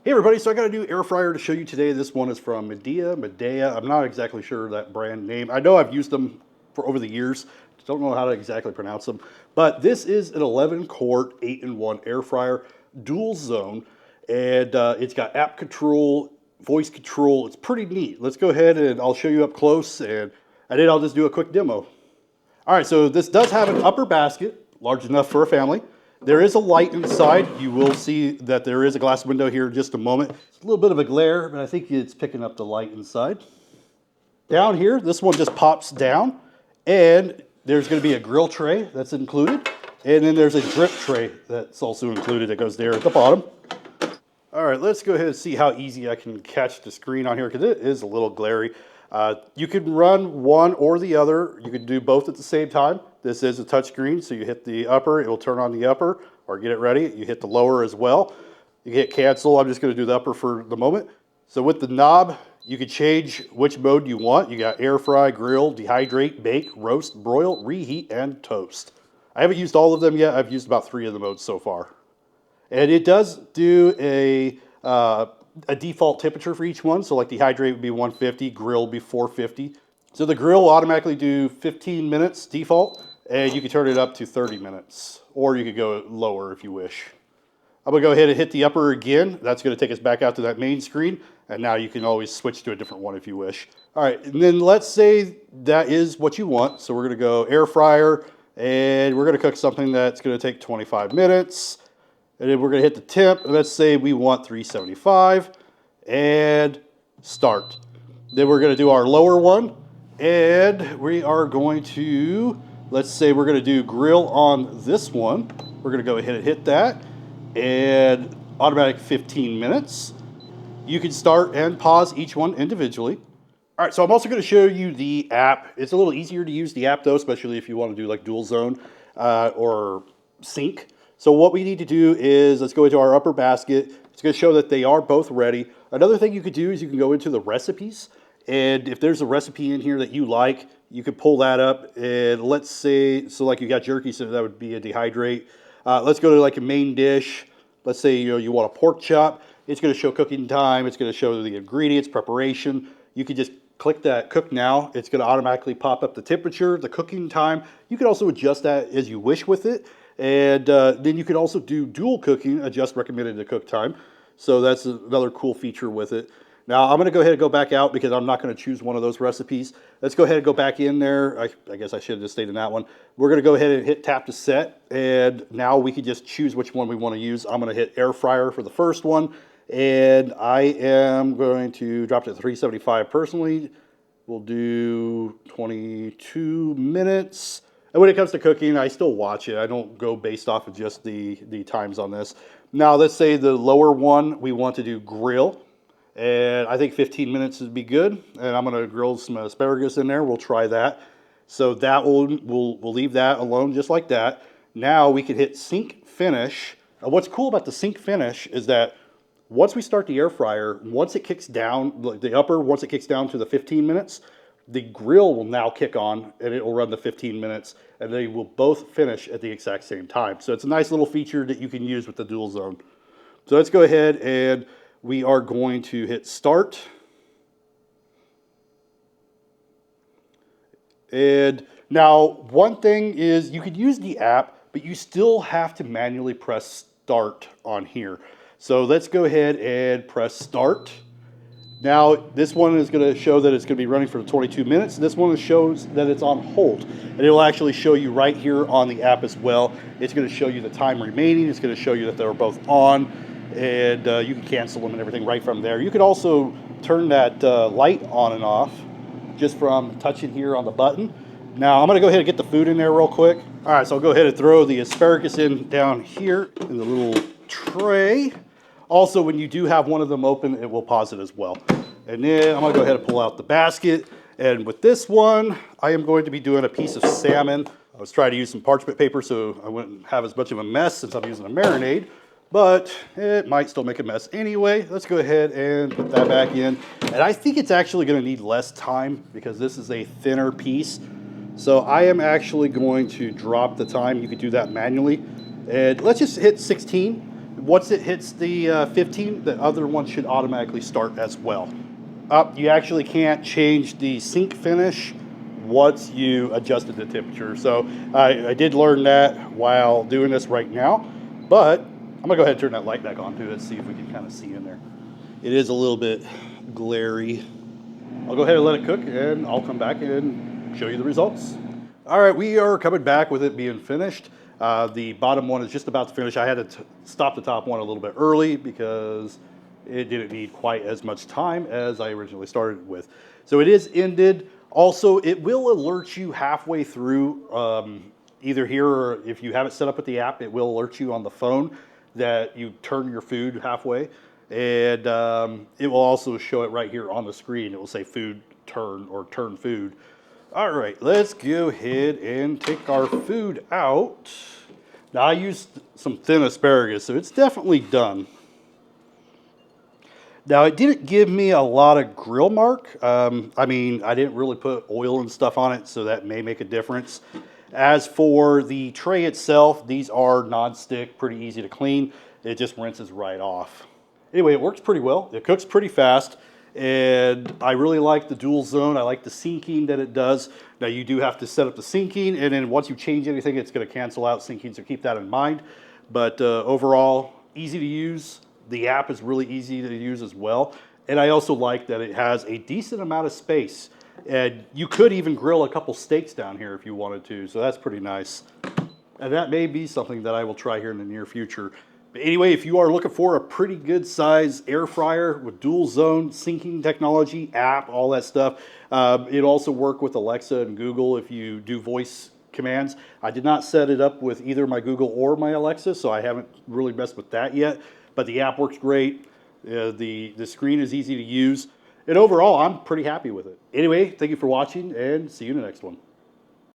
Hey everybody, so I got a new air fryer to show you today. This one is from Midea. I'm not exactly sure that brand name. I know I've used them for over the years. Don't know how to exactly pronounce them. But this is an 11 quart 8-in-1 air fryer, dual zone. And it's got app control, voice control. It's pretty neat. Let's go ahead and I'll show you up close and then I'll just do a quick demo. All right, so this does have an upper basket, large enough for a family. There is a light inside. You will see that there is a glass window here in just a moment. It's a little bit of a glare, but I think it's picking up the light inside. Down here, this one just pops down, and there's going to be a grill tray that's included, and then there's a drip tray that's also included that goes there at the bottom. All right, let's go ahead and see how easy I can catch the screen on here because it is a little glary. You can run one or the other. You can do both at the same time. This is a touch screen, so you hit the upper, it will turn on the upper, or get it ready. You hit the lower as well. You hit cancel. I'm just going to do the upper for the moment. So with the knob, you can change which mode you want. You got air fry, grill, dehydrate, bake, roast, broil, reheat, and toast. I haven't used all of them yet. I've used about 3 of the modes so far. And it does do a default temperature for each one. So like dehydrate would be 150, grill would be 450. So the grill will automatically do 15 minutes default, and you can turn it up to 30 minutes, or you could go lower if you wish. I'm gonna go ahead and hit the upper again. That's gonna take us back out to that main screen, and now you can always switch to a different one if you wish. All right, and then let's say that is what you want. So we're gonna go air fryer, and we're gonna cook something that's gonna take 25 minutes. And then we're going to hit the temp. Let's say we want 375 and start. Then we're going to do our lower one. And we are going to, let's say we're going to do grill on this one. We're going to go ahead and hit that. And automatic 15 minutes. You can start and pause each one individually. All right, so I'm also going to show you the app. It's a little easier to use the app though, especially if you want to do like dual zone or sync. So what we need to do is, let's go into our upper basket. It's going to show that they are both ready. Another thing you could do is you can go into the recipes. And if there's a recipe in here that you like, you could pull that up. And let's say, so like you got jerky, so that would be a dehydrate. Let's go to like a main dish. Let's say you want a pork chop. It's going to show cooking time. It's going to show the ingredients, preparation. You could just click that cook now. It's going to automatically pop up the temperature, the cooking time. You can also adjust that as you wish with it. And then you can also do dual cooking, adjust recommended to cook time. So that's another cool feature with it. Now I'm going to go ahead and go back out because I'm not going to choose one of those recipes. Let's go ahead and go back in there. I guess I should have just stayed in that one. We're going to go ahead and hit tap to set. And now we can just choose which one we want to use. I'm going to hit air fryer for the first one. And I am going to drop it to 375 personally. We'll do 22 minutes. And when it comes to cooking, I still watch it. I don't go based off of just the times on this. Now, let's say the lower one, we want to do grill. And I think 15 minutes would be good. And I'm going to grill some asparagus in there. We'll try that. So that we'll leave that alone just like that. Now we can hit sync finish. What's cool about the sync finish is that once we start the air fryer, once it kicks down, the upper, once it kicks down to the 15 minutes, the grill will now kick on and it will run the 15 minutes and they will both finish at the exact same time. So it's a nice little feature that you can use with the dual zone. So let's go ahead and we are going to hit start. And now one thing is you could use the app, but you still have to manually press start on here. So let's go ahead and press start. Now, this one is going to show that it's going to be running for 22 minutes. This one shows that it's on hold. And it will actually show you right here on the app as well. It's going to show you the time remaining. It's going to show you that they're both on. And you can cancel them and everything right from there. You could also turn that light on and off just from touching here on the button. Now, I'm going to go ahead and get the food in there real quick. All right, so I'll go ahead and throw the asparagus in down here in the little tray. Also, when you do have one of them open, it will pause it as well. And then I'm going to go ahead and pull out the basket. And with this one, I am going to be doing a piece of salmon. I was trying to use some parchment paper so I wouldn't have as much of a mess since I'm using a marinade. But it might still make a mess anyway. Let's go ahead and put that back in. And I think it's actually going to need less time because this is a thinner piece. So I am actually going to drop the time. You could do that manually. And let's just hit 16. once it hits the 15, the other one should automatically start as well. You actually can't change the sink finish once you adjusted the temperature. So I did learn that while doing this right now, but I'm gonna go ahead and turn that light back on too and see if we can kind of see in there. It is a little bit glary. I'll go ahead and let it cook and I'll come back and show you the results. All right, we are coming back with it being finished. The bottom one is just about to finish. I had to stop the top one a little bit early because it didn't need quite as much time as I originally started with. So it is ended. Also, it will alert you halfway through, either here or if you have it set up with the app, it will alert you on the phone that you turn your food halfway. And it will also show it right here on the screen. It will say food turn or turn food. All right, let's go ahead and take our food out. Now I used some thin asparagus, so it's definitely done. Now it didn't give me a lot of grill mark. I mean, I didn't really put oil and stuff on it, so that may make a difference. As for the tray itself, these are non-stick, pretty easy to clean. It just rinses right off. Anyway, it works pretty well. It cooks pretty fast. And I really like the dual zone. I like the syncing that it does. Now you do have to set up the syncing, and then once you change anything, it's going to cancel out syncing, so keep that in mind. But overall, easy to use. The app is really easy to use as well. And I also like that it has a decent amount of space. And you could even grill a couple steaks down here if you wanted to, so that's pretty nice. And that may be something that I will try here in the near future. But anyway, if you are looking for a pretty good size air fryer with dual zone syncing technology, app, all that stuff, it also work with Alexa and Google if you do voice commands. I did not set it up with either my Google or my Alexa, so I haven't really messed with that yet. But the app works great. The screen is easy to use. And overall, I'm pretty happy with it. Anyway, thank you for watching and see you in the next one.